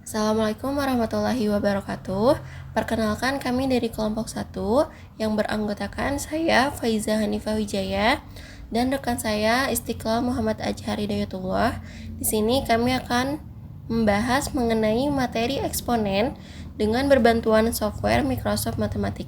Assalamualaikum warahmatullahi wabarakatuh. Perkenalkan kami dari kelompok 1 yang beranggotakan saya Faiza Hanifah Wijaya dan rekan saya Istiqlal Muhammad Ajhar Hidayatullah. Di sini kami akan membahas mengenai materi eksponen dengan berbantuan software Microsoft Matematik.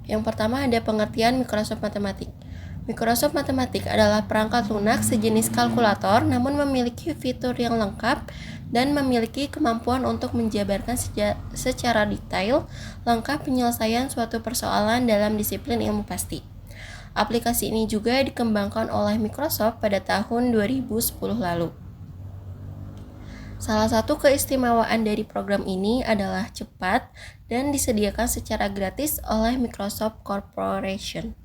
Yang pertama ada pengertian Microsoft Matematik. Microsoft Matematik adalah perangkat lunak sejenis kalkulator namun memiliki fitur yang lengkap dan memiliki kemampuan untuk menjabarkan secara detail langkah penyelesaian suatu persoalan dalam disiplin ilmu pasti. Aplikasi ini juga dikembangkan oleh Microsoft pada tahun 2010 lalu. Salah satu keistimewaan dari program ini adalah cepat dan disediakan secara gratis oleh Microsoft Corporation.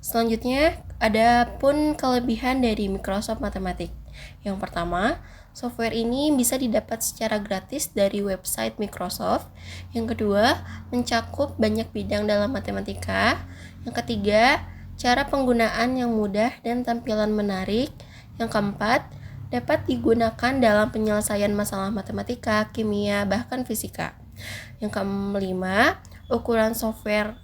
Selanjutnya, ada pun kelebihan dari Microsoft Matematik. Yang pertama, software ini bisa didapat secara gratis dari website Microsoft. Yang kedua, mencakup banyak bidang dalam matematika. Yang ketiga, cara penggunaan yang mudah dan tampilan menarik. Yang keempat, dapat digunakan dalam penyelesaian masalah matematika, kimia, bahkan fisika. Yang kelima, ukuran software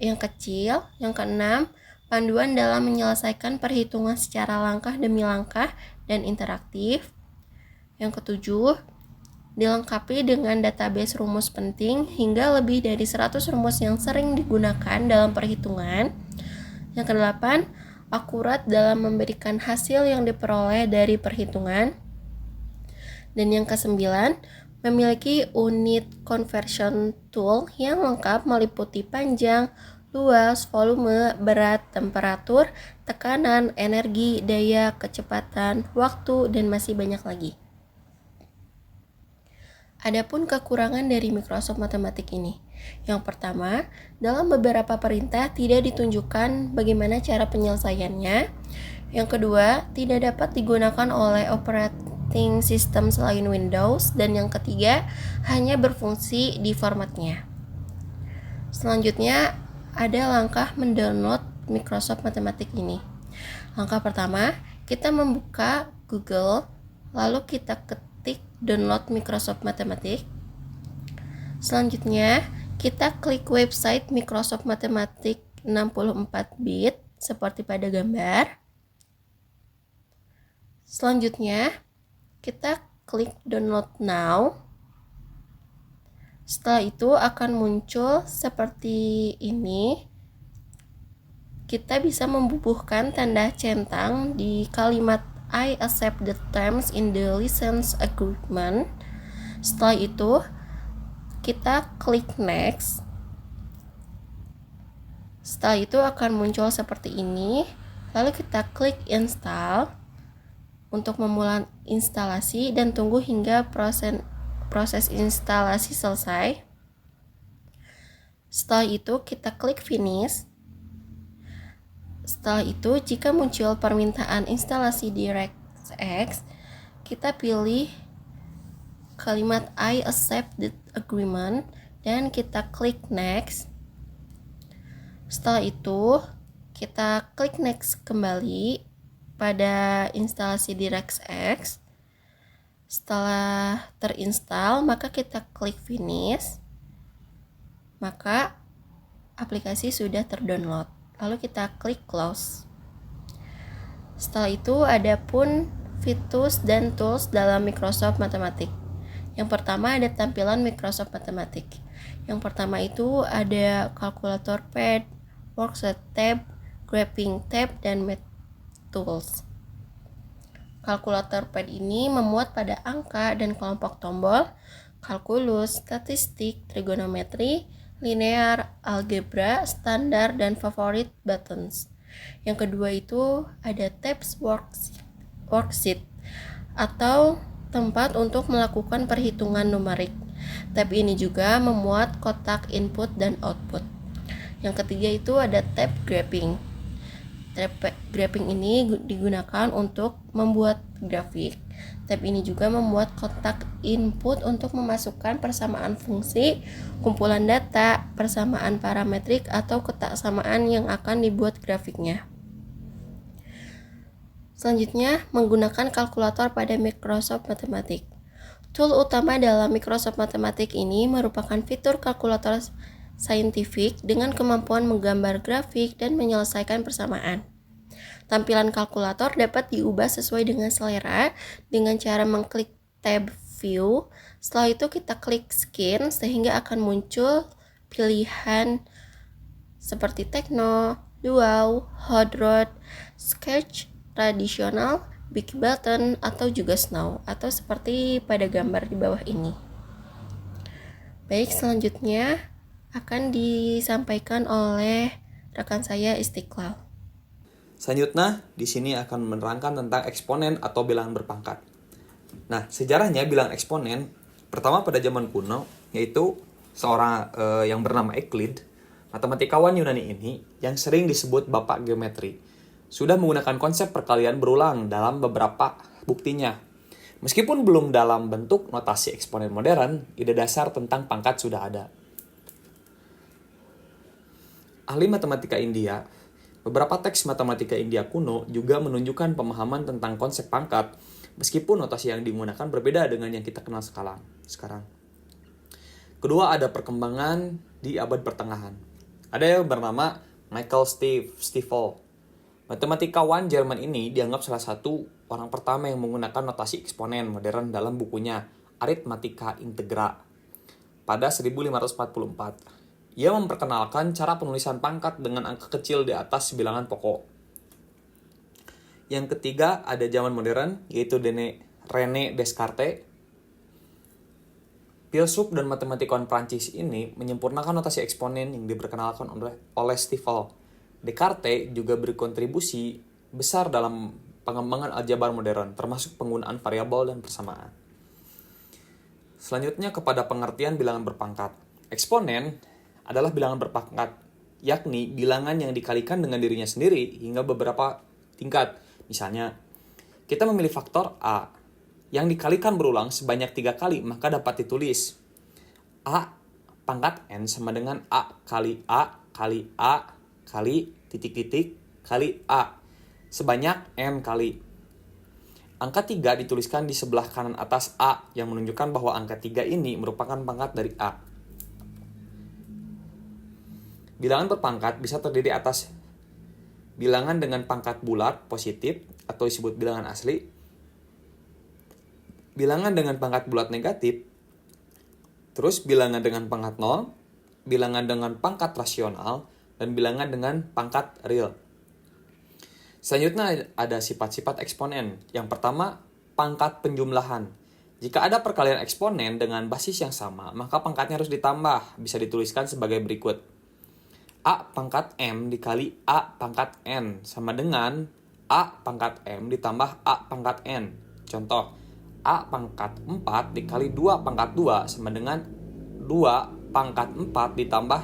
yang kecil. Yang keenam, panduan dalam menyelesaikan perhitungan secara langkah demi langkah dan interaktif. Yang ketujuh, dilengkapi dengan database rumus penting hingga lebih dari 100 rumus yang sering digunakan dalam perhitungan. Yang kedelapan, akurat dalam memberikan hasil yang diperoleh dari perhitungan. Dan yang kesembilan, memiliki unit conversion tool yang lengkap meliputi panjang, luas, volume, berat, temperatur, tekanan, energi, daya, kecepatan, waktu, dan masih banyak lagi. Adapun kekurangan dari Microsoft Matematik ini. Yang pertama, dalam beberapa perintah tidak ditunjukkan bagaimana cara penyelesaiannya. Yang kedua, tidak dapat digunakan oleh operating system selain Windows. Dan yang ketiga, hanya berfungsi di formatnya. Selanjutnya, ada langkah mendownload Microsoft Matematik ini. Langkah pertama, kita membuka Google, lalu kita ketik download Microsoft Matematik. Selanjutnya, kita klik website Microsoft Matematik 64-bit seperti pada gambar. Selanjutnya, kita klik download now. Setelah itu akan muncul seperti ini. Kita bisa membubuhkan tanda centang di kalimat I accept the terms in the license agreement. Setelah itu, kita klik next. Setelah itu akan muncul seperti ini. Lalu kita klik install untuk memulai instalasi dan tunggu hingga proses instalasi selesai. Setelah itu kita klik finish. Setelah itu jika muncul permintaan instalasi DirectX, kita pilih kalimat I accept the agreement dan kita klik next. Setelah itu kita klik next kembali pada instalasi DirectX. Setelah terinstall, maka kita klik finish. Maka aplikasi sudah terdownload. Lalu kita klik close. Setelah itu ada pun fitur dan tools dalam Microsoft Matematik. Yang pertama ada tampilan Microsoft Matematik. Yang pertama itu ada calculator pad, worksheet tab, graphing tab, dan math tools. Kalkulator pad ini memuat pada angka dan kelompok tombol, kalkulus, statistik, trigonometri, linear, algebra, standar, dan favorit buttons. Yang kedua itu ada tabs worksheet atau tempat untuk melakukan perhitungan numerik. Tab ini juga memuat kotak input dan output. Yang ketiga itu ada tab graphing. Tab graphing ini digunakan untuk membuat grafik. Tab ini juga membuat kotak input untuk memasukkan persamaan fungsi, kumpulan data, persamaan parametrik, atau kotak samaan yang akan dibuat grafiknya. Selanjutnya, menggunakan kalkulator pada Microsoft Matematik. Tool utama dalam Microsoft Matematik ini merupakan fitur kalkulator saintifik dengan kemampuan menggambar grafik dan menyelesaikan persamaan. Tampilan kalkulator dapat diubah sesuai dengan selera dengan cara mengklik tab View. Setelah itu kita klik Skin sehingga akan muncul pilihan seperti Tekno, Dual, Hot Rod, Sketch, Tradisional, Big Button, atau juga Snow, atau seperti pada gambar di bawah ini. Baik, selanjutnya akan disampaikan oleh rekan saya Istiqlal. Selanjutnya, di sini akan menerangkan tentang eksponen atau bilangan berpangkat. Nah, sejarahnya bilangan eksponen pertama pada zaman kuno, yaitu seorang yang bernama Euclid, matematikawan Yunani ini yang sering disebut Bapak Geometri, sudah menggunakan konsep perkalian berulang dalam beberapa buktinya. Meskipun belum dalam bentuk notasi eksponen modern, ide dasar tentang pangkat sudah ada. Ahli matematika India, beberapa teks matematika India kuno juga menunjukkan pemahaman tentang konsep pangkat, meskipun notasi yang digunakan berbeda dengan yang kita kenal sekarang. Kedua, ada perkembangan di abad pertengahan. Ada yang bernama Michael Stiefel. Matematikawan Jerman ini dianggap salah satu orang pertama yang menggunakan notasi eksponen modern dalam bukunya Arithmetica Integra pada 1544. Ia memperkenalkan cara penulisan pangkat dengan angka kecil di atas bilangan pokok. Yang ketiga, ada zaman modern, yaitu René Descartes. Filsuf dan matematikawan Prancis ini menyempurnakan notasi eksponen yang diperkenalkan oleh Stiefel. Descartes juga berkontribusi besar dalam pengembangan aljabar modern, termasuk penggunaan variabel dan persamaan. Selanjutnya kepada pengertian bilangan berpangkat. Eksponen adalah bilangan berpangkat, yakni bilangan yang dikalikan dengan dirinya sendiri hingga beberapa tingkat. Misalnya, kita memilih faktor A yang dikalikan berulang sebanyak 3 kali, maka dapat ditulis A pangkat N sama dengan A kali A kali A kali titik-titik kali A sebanyak N kali. Angka 3 dituliskan di sebelah kanan atas A yang menunjukkan bahwa angka 3 ini merupakan pangkat dari A. Bilangan berpangkat bisa terdiri atas bilangan dengan pangkat bulat positif atau disebut bilangan asli, bilangan dengan pangkat bulat negatif, terus bilangan dengan pangkat 0, bilangan dengan pangkat rasional, dan bilangan dengan pangkat real. Selanjutnya ada sifat-sifat eksponen. Yang pertama, pangkat penjumlahan. Jika ada perkalian eksponen dengan basis yang sama, maka pangkatnya harus ditambah. Bisa dituliskan sebagai berikut. A pangkat M dikali A pangkat N sama dengan A pangkat M ditambah A pangkat N. Contoh, A pangkat 4 dikali 2 pangkat 2 sama dengan 2 pangkat 4 ditambah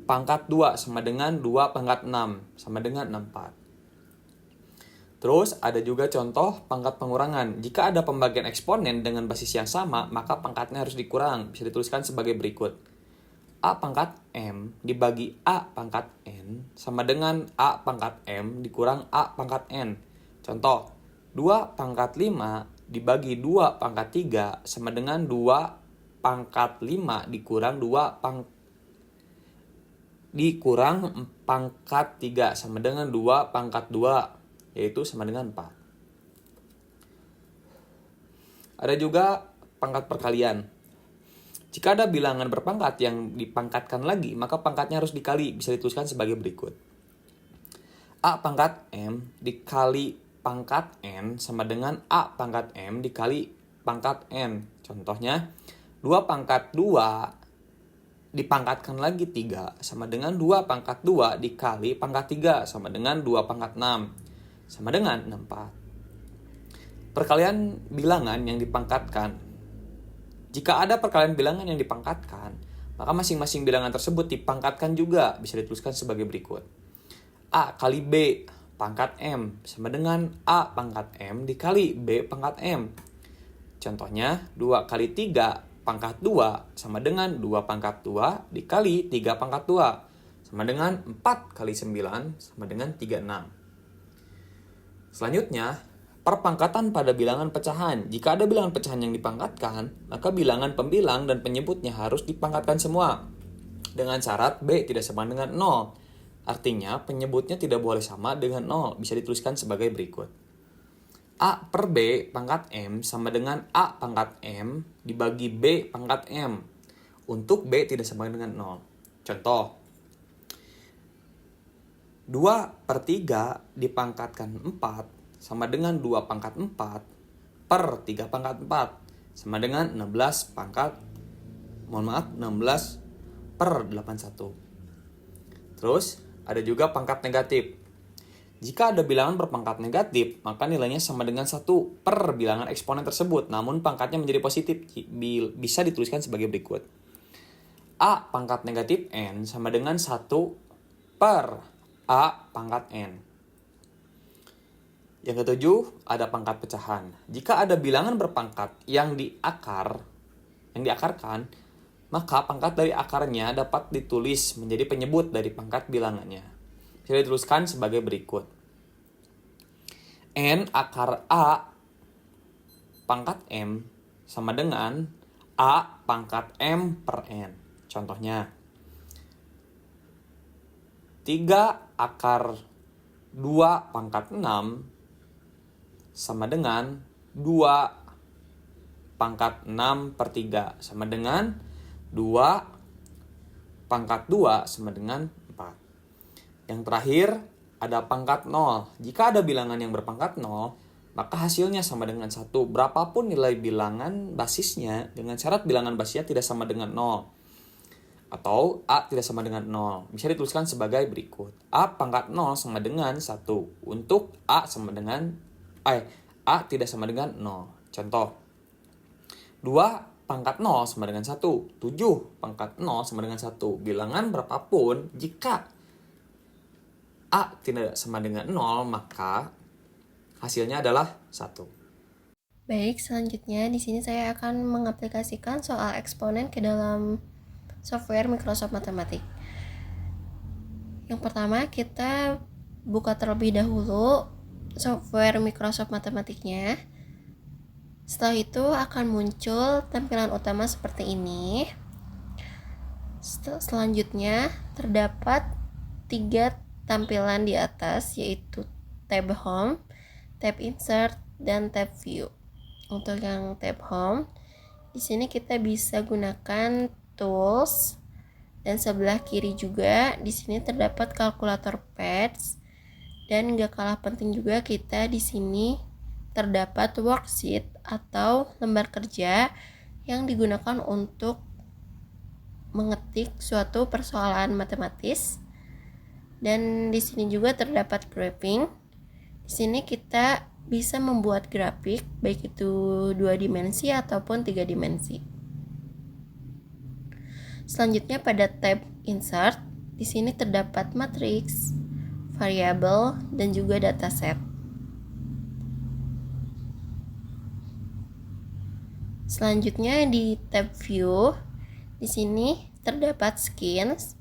pangkat 2 sama dengan 2 pangkat 6 sama dengan 64. Terus ada juga contoh pangkat pengurangan. Jika ada pembagian eksponen dengan basis yang sama, maka pangkatnya harus dikurang. Bisa dituliskan sebagai berikut. A pangkat M dibagi A pangkat N sama dengan A pangkat M dikurang A pangkat N. Contoh, 2 pangkat 5 dibagi 2 pangkat 3 sama dengan 2 pangkat 5 dikurang 2 pangkat 3 sama dengan 2 pangkat 2, yaitu sama dengan 4. Ada juga pangkat perkalian. Jika ada bilangan berpangkat yang dipangkatkan lagi, maka pangkatnya harus dikali. Bisa dituliskan sebagai berikut. A pangkat M dikali pangkat N sama dengan A pangkat M dikali pangkat N. Contohnya, 2 pangkat 2 dipangkatkan lagi 3 sama dengan 2 pangkat 2 dikali pangkat 3 sama dengan 2 pangkat 6 sama dengan 64. Perkalian bilangan yang dipangkatkan. Jika ada perkalian bilangan yang dipangkatkan, maka masing-masing bilangan tersebut dipangkatkan juga. Bisa dituliskan sebagai berikut. A kali B pangkat M sama dengan A pangkat M dikali B pangkat M. Contohnya, 2 kali 3 pangkat 2 sama dengan 2 pangkat 2 dikali 3 pangkat 2 sama dengan 4 kali 9 sama dengan 36. Selanjutnya, Perpangkatan pada bilangan pecahan. Jika ada bilangan pecahan yang dipangkatkan, maka bilangan pembilang dan penyebutnya harus dipangkatkan semua. Dengan syarat B tidak sama dengan 0. Artinya penyebutnya tidak boleh sama dengan 0. Bisa dituliskan sebagai berikut. A per B pangkat M sama dengan A pangkat M dibagi B pangkat M. Untuk B tidak sama dengan 0. Contoh. 2 per 3 dipangkatkan 4 sama dengan 2 pangkat 4 per 3 pangkat 4 sama dengan 16 per 81. Terus ada juga pangkat negatif. Jika ada bilangan berpangkat negatif, maka nilainya sama dengan 1 per bilangan eksponen tersebut, namun pangkatnya menjadi positif. Bisa dituliskan sebagai berikut. A pangkat negatif N sama dengan 1 per A pangkat N. Yang ketujuh, ada pangkat pecahan. Jika ada bilangan berpangkat yang diakarkan, maka pangkat dari akarnya dapat ditulis menjadi penyebut dari pangkat bilangannya. Bisa dituliskan sebagai berikut. N akar A pangkat M sama dengan A pangkat M per N. Contohnya, 3 akar 2 pangkat 6 sama dengan 2 pangkat 6 per 3 sama dengan 2 pangkat 2 sama dengan 4. Yang terakhir ada pangkat 0. Jika ada bilangan yang berpangkat 0, maka hasilnya sama dengan 1. Berapapun nilai bilangan basisnya dengan syarat bilangan basisnya tidak sama dengan 0. Atau A tidak sama dengan 0. Bisa dituliskan sebagai berikut. A pangkat 0 sama dengan 1. Untuk A tidak sama dengan 0. Contoh. 2 pangkat 0 sama dengan 1. 7 pangkat 0 sama dengan 1. Bilangan berapapun, jika A tidak sama dengan 0, maka hasilnya adalah 1. Baik, selanjutnya di sini saya akan mengaplikasikan soal eksponen ke dalam software Microsoft Matematik. Yang pertama, kita buka terlebih dahulu software Microsoft Matematiknya. Setelah itu akan muncul tampilan utama seperti ini. Selanjutnya terdapat 3 tampilan di atas, yaitu tab Home, tab Insert, dan tab View. Untuk yang tab Home, di sini kita bisa gunakan Tools, dan sebelah kiri juga di sini terdapat kalkulator pads, dan gak kalah penting juga kita di sini terdapat worksheet atau lembar kerja yang digunakan untuk mengetik suatu persoalan matematis. Dan di sini juga terdapat graphing. Di sini kita bisa membuat grafik baik itu 2 dimensi ataupun 3 dimensi. Selanjutnya pada tab Insert, di sini terdapat matriks, variabel, dan juga dataset. Selanjutnya di tab View, di sini terdapat Skins,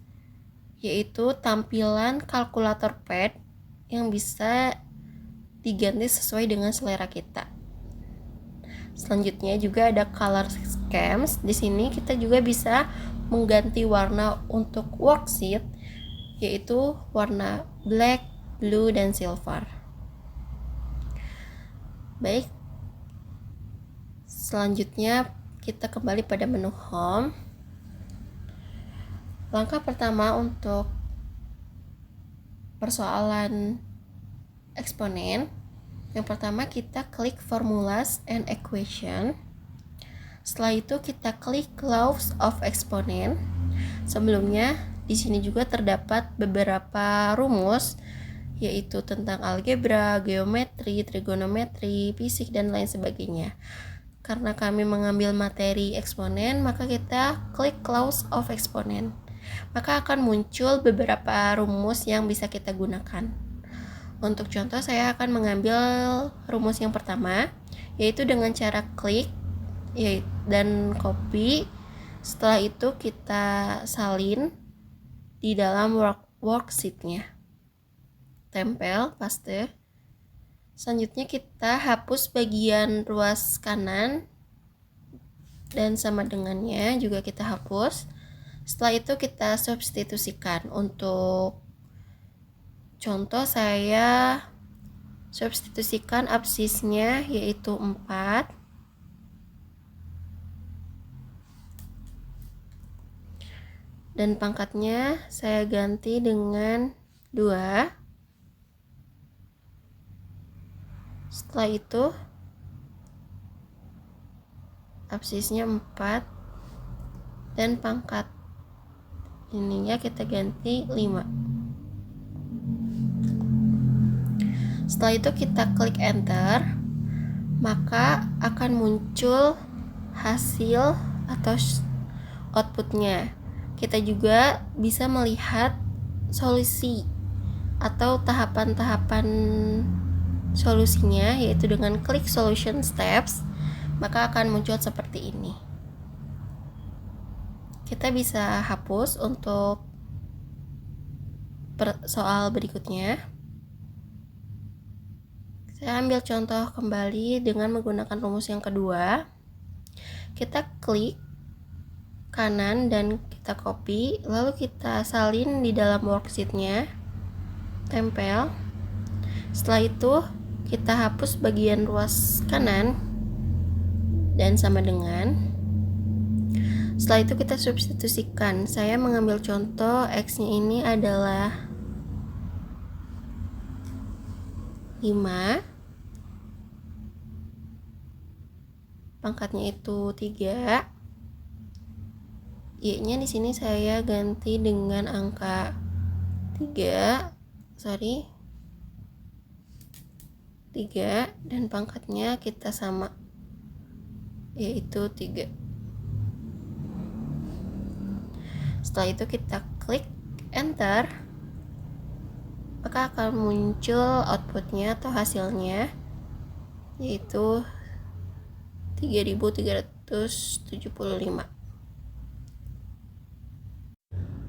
yaitu tampilan kalkulator pad yang bisa diganti sesuai dengan selera kita. Selanjutnya juga ada color schemes. Di sini kita juga bisa mengganti warna untuk worksheet, yaitu warna black, blue, dan silver. Baik, selanjutnya kita kembali pada menu Home. Langkah pertama untuk persoalan eksponen, yang pertama kita klik Formulas and Equation. Setelah itu kita klik Laws of Exponent. Sebelumnya di sini juga terdapat beberapa rumus, yaitu tentang algebra, geometri, trigonometri, fisik, dan lain sebagainya. Karena kami mengambil materi eksponen, maka kita klik Laws of Exponent. Maka akan muncul beberapa rumus yang bisa kita gunakan. Untuk contoh, saya akan mengambil rumus yang pertama, yaitu dengan cara klik dan copy. Setelah itu kita salin di dalam worksheet-nya. Tempel, paste. Selanjutnya kita hapus bagian ruas kanan dan sama dengannya juga kita hapus. Setelah itu kita substitusikan. Untuk contoh saya substitusikan absisnya yaitu 4. Dan pangkatnya saya ganti dengan 2. Setelah itu absisnya 4 dan pangkat ininya kita ganti 5. Setelah itu kita klik enter, maka akan muncul hasil atau outputnya. Kita juga bisa melihat solusi atau tahapan-tahapan solusinya, yaitu dengan klik solution steps, maka akan muncul seperti ini. Kita bisa hapus untuk soal berikutnya. Saya ambil contoh kembali dengan menggunakan rumus yang kedua. Kita klik kanan dan kita copy, lalu kita salin di dalam worksheetnya, tempel. Setelah itu kita hapus bagian ruas kanan dan sama dengan. Setelah itu kita substitusikan. Saya mengambil contoh X-nya ini adalah 5, pangkatnya itu 3. Y-nya di sini saya ganti dengan angka 3 dan pangkatnya kita sama, yaitu 3. Setelah itu kita klik enter, maka akan muncul outputnya atau hasilnya, yaitu 3375.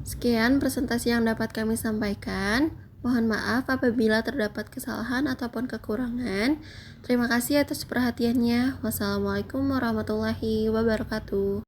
Sekian presentasi yang dapat kami sampaikan. Mohon maaf apabila terdapat kesalahan ataupun kekurangan. Terima kasih atas perhatiannya. Wassalamualaikum warahmatullahi wabarakatuh.